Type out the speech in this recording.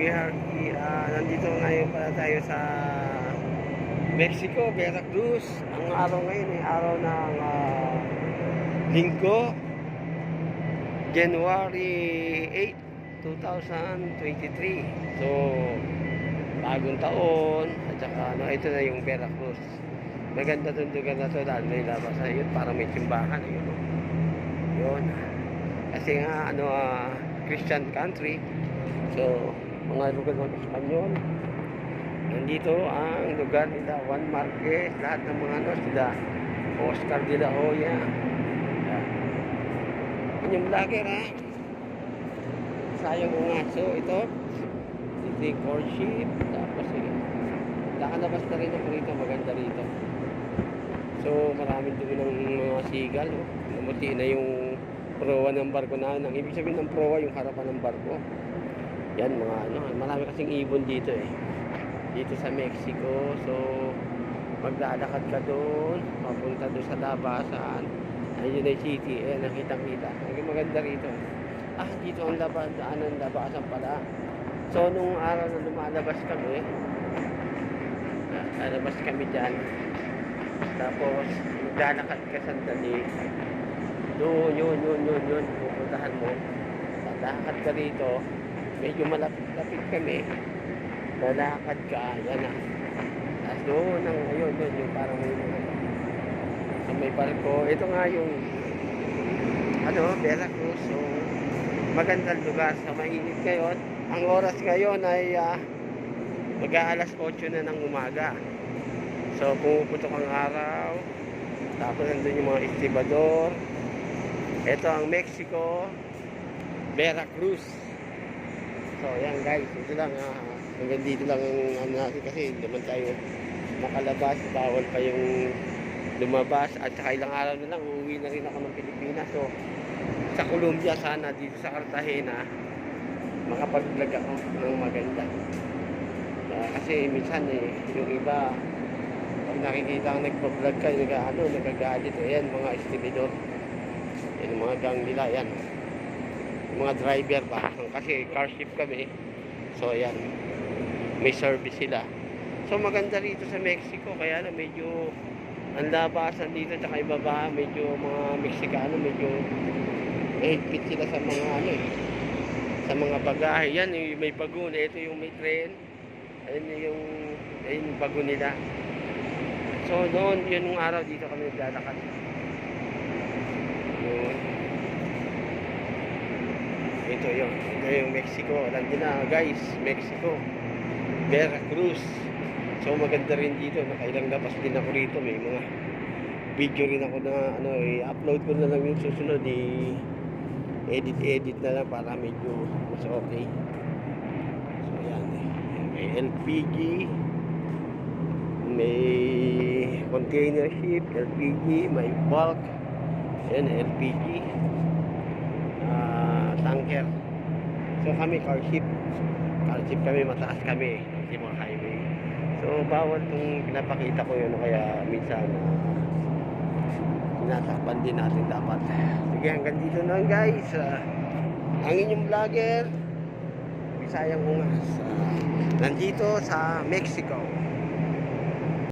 Nandito ngayon pala tayo sa Mexico, Veracruz. Ang araw ngayon ay araw ng Linggo, January 8, 2023. So, bagong taon at saka ito na yung Veracruz. Maganda itong lugar na ito dahil may labas na yun para may simbahan. Yun. Kasi nga Christian country. So, mga lugar ng Espanyol. Nandito ang lugar nila, Juan Marquez, lahat ng mga sila Oscar de la Hoya. Yung vlogger sayang nga. So, ito yung courtship. Tapos nakalabas na rin ako rito, maganda rito. So, maraming dumi ng mga sigal. Namuti na yung proa ng barko na. Ang ibig sabihin ng proa, yung harapan ng barko. Yan, mga marami kasing ibon dito dito sa Mexico. So, maglalakad ka doon, papunta doon sa labasan. Ayun ay city, nakitang-kita. Naging maganda rito. Dito ang labasan pala. So, nung araw na lumalabas kami, lalabas kami dyan. Tapos, maglalakad ka sandali. Doon, yun. Pupuntahan mo. Lalakad ka rito. Medyo malapit kami. Lalakad ka. Yan Tapos doon, yung parang may barko. Ito nga yung Veracruz. So, magandang lugar sa mainit ngayon. Ang oras ngayon ay mag-aalas 8 na ng umaga. So, pumuputok ang araw. Tapos nandun yung mga estibador. Ito ang Mexico, Veracruz. So, yan guys. Ito lang. Hanggang dito lang ang natin kasi hindi naman tayo makalabas. Bawal pa yung lumabas. At saka ilang araw na lang, uuwi na rin ako ng Pilipinas. So, sa Colombia sana, dito sa Cartagena, makapag-vlog ako ng maganda. Kasi minsan yung iba, pag nakikita ang nagpa-vlog ka, nagagalit. Ayan, mga estibidor. Yan, mga gang nila, yan. Yung mga driver pa. Kasi car shift kami. So, ayan. May service sila. So, maganda rito sa Mexico. Kaya na medyo ang labasan dito tsaka ibaba, medyo mga Meksikano, medyo higpit sila sa mga sa mga bagahe. Yan, may bago. Ito yung may tren. Ayun yung bago nila. So, noon, yun yung araw dito kami naglalakad. Ito yung Mexico. Nandun na guys, Mexico, Veracruz. So maganda rin dito. Nakailang labas din ako rito. May mga video rin ako na i-upload ko na lang yung susunod. Edit na lang para medyo mas okay. So yan may LPG, may container ship, LPG, may bulk. Yan, LPG, tanker. So kami car ship kami, mataas kami kasi mga highway. So bawal itong pinapakita ko yun, kaya minsan tinatakpan din natin dapat. Sige, hanggang dito na guys. Ang inyong vlogger Bisayang Ungas, nandito sa Mexico.